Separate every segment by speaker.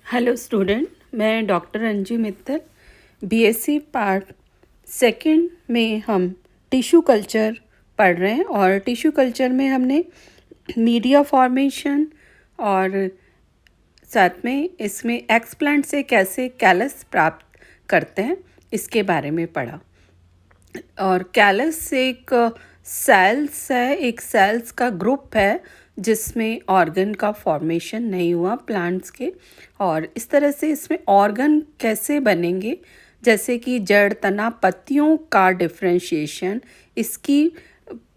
Speaker 1: Hello student, मैं doctor Anju Mittal. BSc part second में हम टिश्यू कल्चर पढ़ रहे हैं और टिश्यू कल्चर में हमने मीडिया फॉर्मेशन और साथ में इसमें एक्सप्लांट से कैसे कैलस प्राप्त करते हैं इसके बारे में पढ़ा। और कैलस एक सेल्स है, एक सेल्स का ग्रुप है जिसमें ऑर्गन का फॉर्मेशन नहीं हुआ प्लांट्स के। और इस तरह से इसमें ऑर्गन कैसे बनेंगे, जैसे कि जड़, तना, पत्तियों का डिफरेंशिएशन, इसकी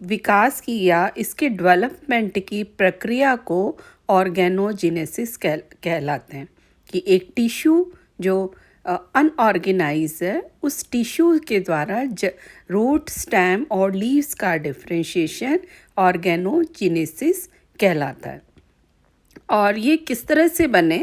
Speaker 1: विकास की या इसके डेवलपमेंट की प्रक्रिया को ऑर्गेनोजेनेसिस कहलाते हैं। कि एक टिश्यू जो अनऑर्गेनाइज है, उस टिश्यू के द्वारा रूट, स्टेम और लीव्स का डिफरेंशिएशन ऑर्गेनोजेनेसिस कहलाता है। और ये किस तरह से बने,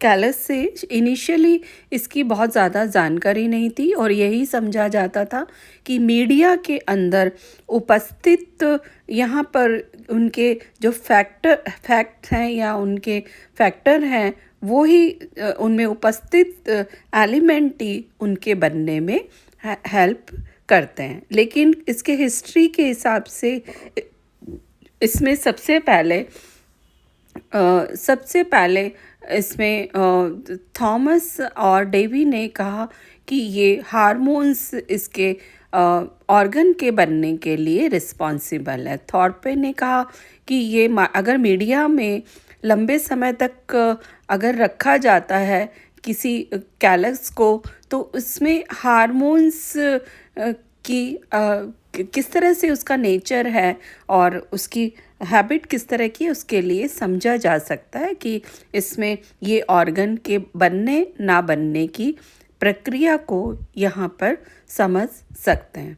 Speaker 1: कैलस से इनिशियली इसकी बहुत ज़्यादा जानकारी नहीं थी और यही समझा जाता था कि मीडिया के अंदर उपस्थित यहाँ पर उनके जो फैक्ट हैं या उनके फैक्टर हैं वो ही उनमें उपस्थित एलिमेंट ही उनके बनने में हेल्प करते हैं। लेकिन इसके हिस्ट्री के हिसाब से इसमें सबसे पहले इसमें थॉमस और डेवी ने कहा कि ये हार्मोन्स इसके ऑर्गन के बनने के लिए रिस्पॉन्सिबल है। थॉर्पे ने कहा कि ये अगर मीडिया में लंबे समय तक अगर रखा जाता है किसी कैलस को, तो उसमें हार्मोन्स की किस तरह से उसका नेचर है और उसकी हैबिट किस तरह की है, उसके लिए समझा जा सकता है कि इसमें ये ऑर्गन के बनने ना बनने की प्रक्रिया को यहाँ पर समझ सकते हैं।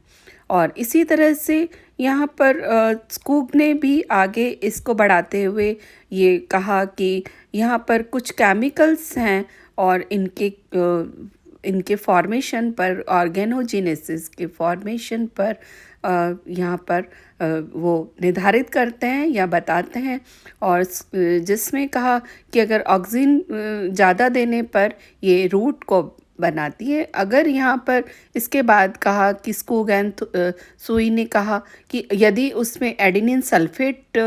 Speaker 1: और इसी तरह से यहाँ पर स्कूग ने भी आगे इसको बढ़ाते हुए ये कहा कि यहाँ पर कुछ केमिकल्स हैं और इनके फॉर्मेशन पर, ऑर्गेनोजेनेसिस के फॉर्मेशन पर यहाँ पर वो निर्धारित करते हैं या बताते हैं। और जिसमें कहा कि अगर ऑक्सीजन ज़्यादा देने पर ये रूट को बनाती है। अगर यहाँ पर इसके बाद कहा कि स्कूग एंड सुई ने कहा कि यदि उसमें एडेनिन सल्फेट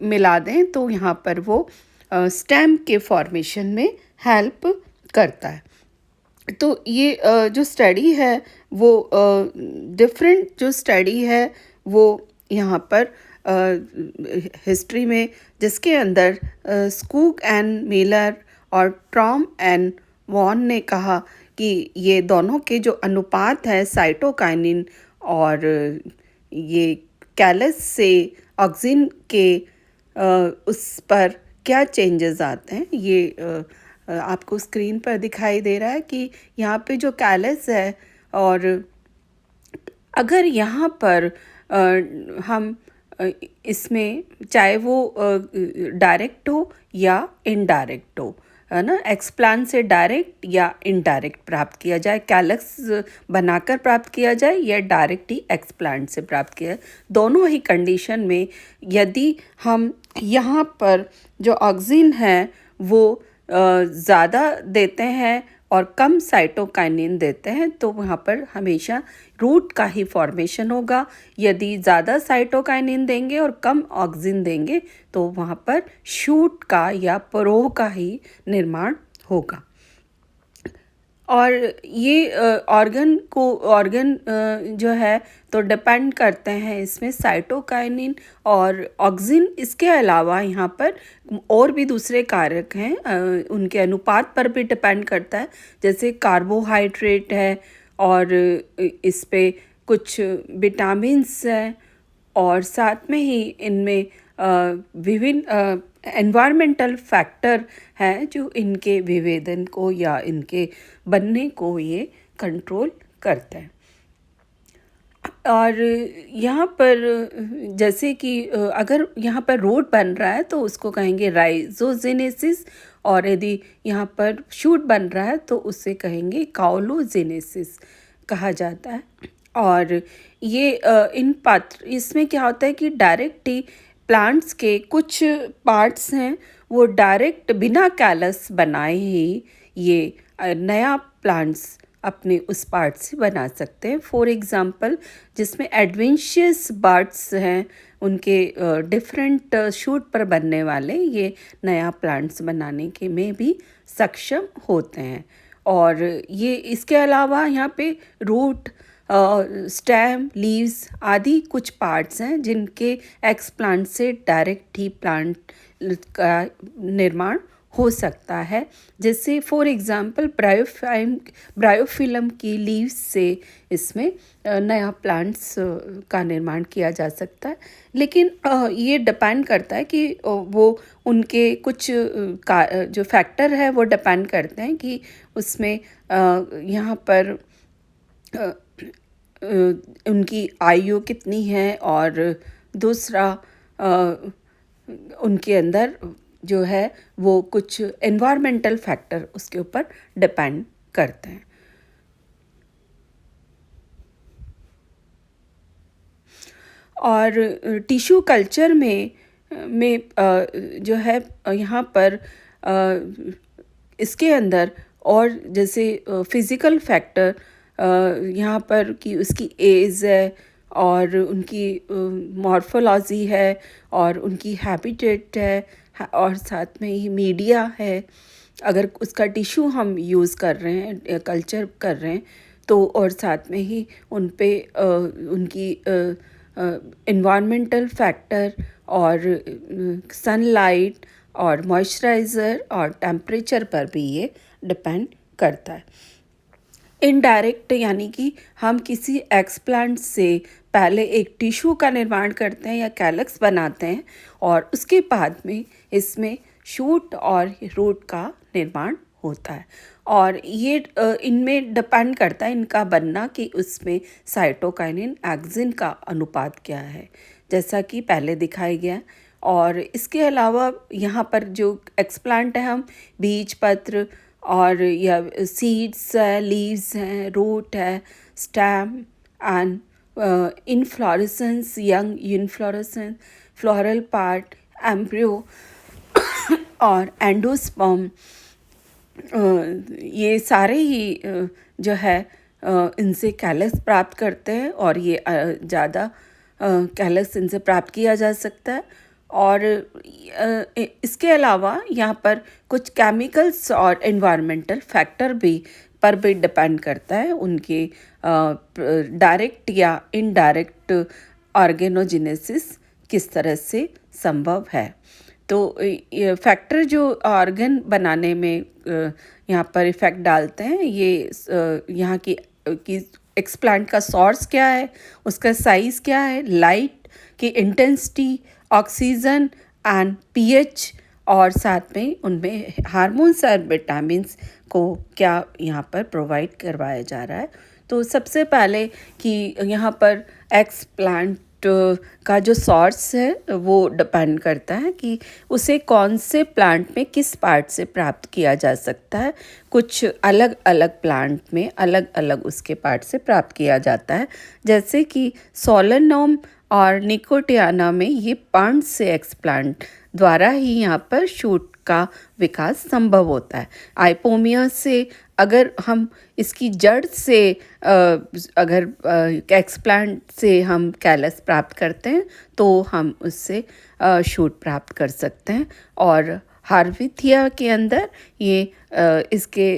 Speaker 1: मिला दें तो यहाँ पर वो स्टेम के फॉर्मेशन में हेल्प करता है। तो ये जो स्टडी है वो डिफरेंट जो स्टडी है वो यहाँ पर हिस्ट्री में, जिसके अंदर स्कूग एंड मिलर और ट्रॉम एंड वॉन ने कहा कि ये दोनों के जो अनुपात है साइटोकाइनिन और ये कैलस से ऑक्सिन के उस पर क्या चेंजेस आते हैं, ये आपको स्क्रीन पर दिखाई दे रहा है कि यहाँ पे जो कैलस है, और अगर यहाँ पर हम इसमें चाहे वो डायरेक्ट हो या इनडायरेक्ट हो, है ना, एक्सप्लांट से डायरेक्ट या इनडायरेक्ट प्राप्त किया जाए, कैलस बनाकर प्राप्त किया जाए या डायरेक्ट ही एक्सप्लांट से प्राप्त किया जाए, दोनों ही कंडीशन में यदि हम यहाँ पर जो ऑक्सिन है वो ज़्यादा देते हैं और कम साइटोकाइनिन देते हैं तो वहाँ पर हमेशा रूट का ही फॉर्मेशन होगा। यदि ज़्यादा साइटोकाइनिन देंगे और कम ऑक्सिन देंगे तो वहाँ पर शूट का या परोह का ही निर्माण होगा। और ये ऑर्गन जो है तो डिपेंड करते हैं इसमें साइटोकाइनिन और ऑक्सिन। इसके अलावा यहाँ पर और भी दूसरे कारक हैं, उनके अनुपात पर भी डिपेंड करता है, जैसे कार्बोहाइड्रेट है और इस पे कुछ विटामिन्स हैं और साथ में ही इनमें विभिन्न एनवायरमेंटल फैक्टर हैं जो इनके विभेदन को या इनके बनने को ये कंट्रोल करते हैं। और यहाँ पर जैसे कि अगर यहाँ पर रूट बन रहा है तो उसको कहेंगे राइजोजेनेसिस, और यदि यहाँ पर शूट बन रहा है तो उसे कहेंगे काउलोजेनेसिस कहा जाता है। और ये इसमें क्या होता है कि डायरेक्ट ही प्लांट्स के कुछ पार्ट्स हैं वो डायरेक्ट बिना कैलस बनाए ही ये नया प्लांट्स अपने उस पार्ट से बना सकते हैं। फॉर एग्ज़ाम्पल जिसमें एडवेंशियस बर्ड्स हैं, उनके डिफरेंट शूट पर बनने वाले ये नया प्लांट्स बनाने के में भी सक्षम होते हैं। और ये इसके अलावा यहाँ पे रूट, स्टेम, लीव्स आदि कुछ पार्ट्स हैं जिनके एक्स प्लांट से डायरेक्ट ही प्लांट का निर्माण हो सकता है। जैसे फॉर एग्ज़ाम्पल ब्रायोफिल्म की लीव्स से इसमें नया प्लांट्स का निर्माण किया जा सकता है। लेकिन ये डिपेंड करता है कि वो उनके कुछ जो फैक्टर है वो डिपेंड करते हैं कि उसमें यहाँ पर उनकी आयु कितनी है, और दूसरा उनके अंदर जो है वो कुछ एनवायरमेंटल फैक्टर उसके ऊपर डिपेंड करते हैं। और टिश्यू कल्चर में जो है यहाँ पर इसके अंदर और जैसे फिज़िकल फैक्टर यहाँ पर कि उसकी एज है और उनकी मॉर्फोलॉजी है और उनकी हैबिटेट है, और साथ में ही मीडिया है। अगर उसका टिश्यू हम यूज़ कर रहे हैं, कल्चर कर रहे हैं, तो और साथ में ही उन पे उनकी एनवायरमेंटल फैक्टर और सनलाइट और मॉइस्चराइज़र और टेम्परेचर पर भी ये डिपेंड करता है। इनडायरेक्ट यानी कि हम किसी एक्सप्लांट से पहले एक टिश्यू का निर्माण करते हैं या कैलक्स बनाते हैं, और उसके बाद में इसमें शूट और रूट का निर्माण होता है। और ये इनमें डिपेंड करता है इनका बनना कि उसमें साइटोकाइनिन एक्सिन का अनुपात क्या है, जैसा कि पहले दिखाया गया। और इसके अलावा यहाँ पर जो एक्सप्लांट है, हम बीज पत्र और या सीड्स है, लीव्स हैं, रूट है, stem and inflorescence, young inflorescence, floral part, embryo और एंडोस्पर्म, ये सारे ही जो है इनसे कैलस प्राप्त करते हैं, और ये ज़्यादा कैलस इनसे प्राप्त किया जा सकता है। और इसके अलावा यहाँ पर कुछ केमिकल्स और एनवायरमेंटल फैक्टर भी डिपेंड करता है उनके डायरेक्ट या इनडायरेक्ट ऑर्गेनोजेनेसिस किस तरह से संभव है। तो ये फैक्टर जो ऑर्गन बनाने में यहाँ पर इफ़ेक्ट डालते हैं, ये यहाँ की एक्सप्लांट का सोर्स क्या है, उसका साइज़ क्या है, लाइट की इंटेंसिटी, ऑक्सीजन एंड पीएच, और साथ में उनमें हार्मोन्स और विटामिन्स को क्या यहाँ पर प्रोवाइड करवाया जा रहा है। तो सबसे पहले कि यहाँ पर एक्सप्लांट का जो सोर्स है वो डिपेंड करता है कि उसे कौन से प्लांट में किस पार्ट से प्राप्त किया जा सकता है। कुछ अलग अलग प्लांट में अलग अलग उसके पार्ट से प्राप्त किया जाता है, जैसे कि सोलेनोम और निकोटियाना में ये पर्न्स से एक्सप्लांट द्वारा ही यहाँ पर शूट का विकास संभव होता है। आइपोमिया से अगर हम इसकी जड़ से अगर एक्सप्लांट से हम कैलस प्राप्त करते हैं तो हम उससे शूट प्राप्त कर सकते हैं। और हार्विथिया के अंदर ये इसके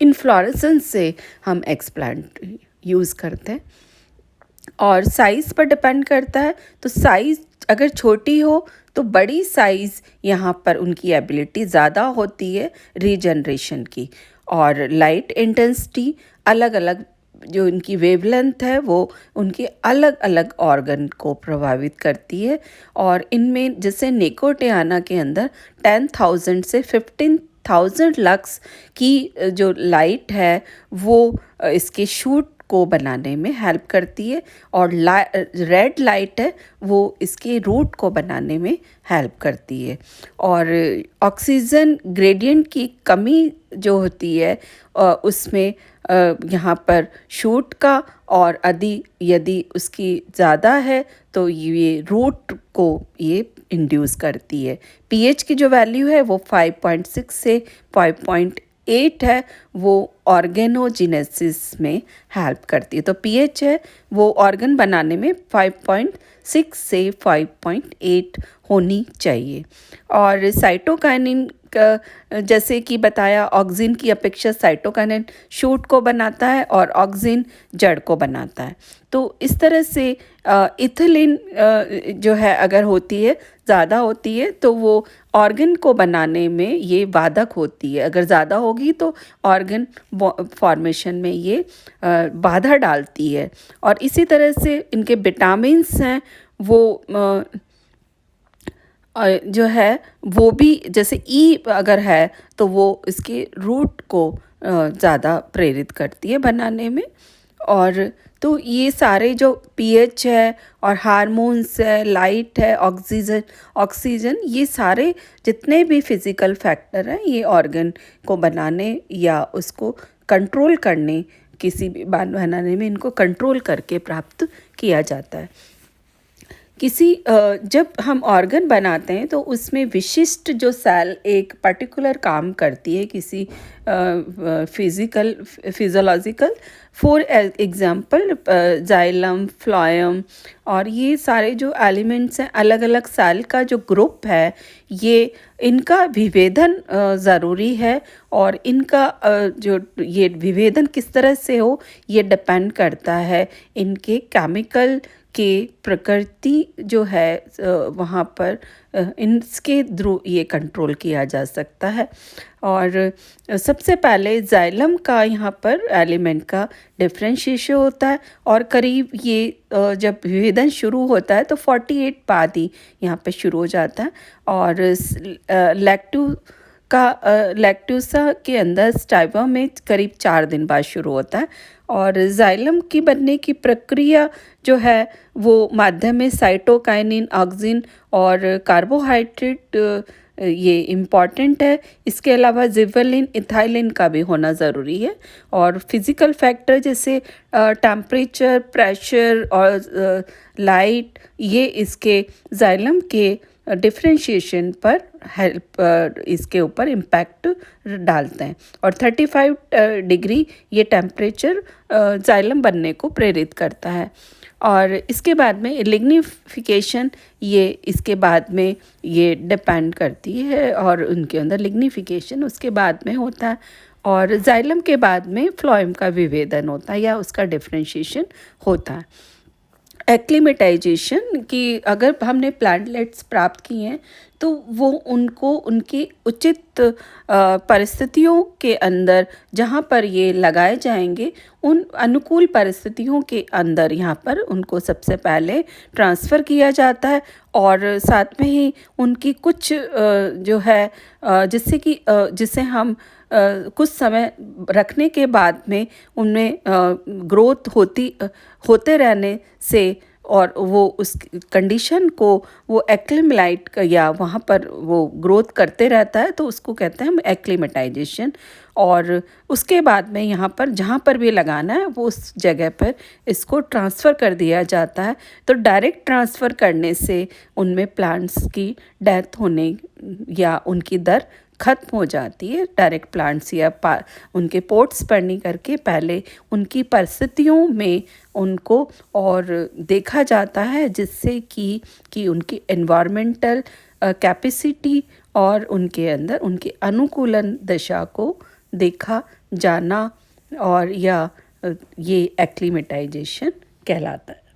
Speaker 1: इनफ्लोरेसेंस से हम एक्सप्लांट यूज़ करते हैं। और साइज़ पर डिपेंड करता है, तो साइज़ अगर छोटी हो तो बड़ी साइज़ यहाँ पर उनकी एबिलिटी ज़्यादा होती है रीजनरेशन की। और लाइट इंटेंसिटी अलग अलग जो उनकी वेवलेंथ है वो उनके अलग अलग ऑर्गन को प्रभावित करती है। और इनमें जैसे निकोटियाना के अंदर 10,000 से 15,000 लक्स की जो लाइट है वो इसके शूट को बनाने में हेल्प करती है, और रेड लाइट है वो इसके रूट को बनाने में हेल्प करती है। और ऑक्सीजन ग्रेडियंट की कमी जो होती है उसमें यहाँ पर शूट का, और यदि उसकी ज़्यादा है तो ये रूट को ये इंड्यूस करती है। पीएच की जो वैल्यू है वो 5.6 से 5.8 है, वो ऑर्गेनोजेनेसिस में हेल्प करती है। तो पीएच है वो ऑर्गन बनाने में 5.6 से 5.8 होनी चाहिए। और साइटोकाइनिन का जैसे कि बताया, ऑक्सिन की अपेक्षा साइटोकाइनिन शूट को बनाता है और ऑक्सिन जड़ को बनाता है। तो इस तरह से इथिलीन जो है अगर होती है, ज़्यादा होती है, तो वो ऑर्गन को बनाने में ये बाधक होती है। अगर ज़्यादा होगी तो ऑर्गन फॉर्मेशन में ये बाधा डालती है। और इसी तरह से इनके विटामिन्स हैं वो जो है वो भी, जैसे ई अगर है तो वो इसके रूट को ज़्यादा प्रेरित करती है बनाने में। और तो ये सारे जो पीएच है और हार्मोन्स है, लाइट है, ऑक्सीजन, ये सारे जितने भी फिज़िकल फैक्टर हैं ये ऑर्गन को बनाने या उसको कंट्रोल करने, किसी भी बनाने में इनको कंट्रोल करके प्राप्त किया जाता है। जब हम ऑर्गन बनाते हैं तो उसमें विशिष्ट जो सेल एक पर्टिकुलर काम करती है किसी physiological. For example xylem, phloem और ये सारे जो एलिमेंट्स हैं, अलग अलग सेल का जो ग्रुप है, ये इनका विभेदन ज़रूरी है। और इनका जो ये विभेदन किस तरह से हो, ये डिपेंड करता है इनके केमिकल के प्रकृति जो है वहाँ पर इनके थ्रू ये कंट्रोल किया जा सकता है। और सबसे पहले जाइलम का यहाँ पर एलिमेंट का डिफरेंशिएशन होता है और करीब ये जब विभेदन शुरू होता है तो 48 बाद ही यहाँ पे शुरू हो जाता है। और लैक्टोसा के अंदर स्टाइवा में करीब 4 दिन बाद शुरू होता है। और जाइलम की बनने की प्रक्रिया जो है वो माध्यम में साइटोकाइनिन, ऑक्सिन और कार्बोहाइड्रेट ये इम्पॉर्टेंट है। इसके अलावा जिबरेलिन, इथाइलिन का भी होना ज़रूरी है। और फिज़िकल फैक्टर जैसे टेम्परेचर, प्रेशर और लाइट, ये इसके जाइलम के डिफरेंशिएशन पर हेल्प इसके ऊपर इम्पैक्ट डालते हैं। और 35 डिग्री ये टेम्परेचर जाइलम बनने को प्रेरित करता है। और इसके बाद में लिग्निफिकेशन, ये इसके बाद में ये डिपेंड करती है और उनके अंदर लिग्निफिकेशन उसके बाद में होता है। और जाइलम के बाद में फ्लोएम का विभेदन होता है या उसका डिफरेंशिएशन होता है। एक्लिमेटाइजेशन की अगर हमने प्लांटलेट्स प्राप्त किए हैं तो वो उनको उनकी उचित परिस्थितियों के अंदर जहाँ पर ये लगाए जाएंगे, उन अनुकूल परिस्थितियों के अंदर यहाँ पर उनको सबसे पहले ट्रांसफ़र किया जाता है। और साथ में ही उनकी कुछ जो है जिससे हम कुछ समय रखने के बाद में उनमें ग्रोथ होते रहने से और वो उस कंडीशन को वो एक्लिमेटाइट या वहाँ पर वो ग्रोथ करते रहता है, तो उसको कहते हैं हम एक्लिमेटाइजेशन। और उसके बाद में यहाँ पर जहाँ पर भी लगाना है वो उस जगह पर इसको ट्रांसफ़र कर दिया जाता है। तो डायरेक्ट ट्रांसफ़र करने से उनमें प्लांट्स की डेथ होने या उनकी दर ख़त्म हो जाती है। डायरेक्ट प्लांट्स या उनके पोट्स पर नहीं करके पहले उनकी परिस्थितियों में उनको और देखा जाता है, जिससे कि उनकी एनवायरमेंटल कैपेसिटी और उनके अंदर उनकी अनुकूलन दशा को देखा जाना और या ये एक्लिमेटाइजेशन कहलाता है।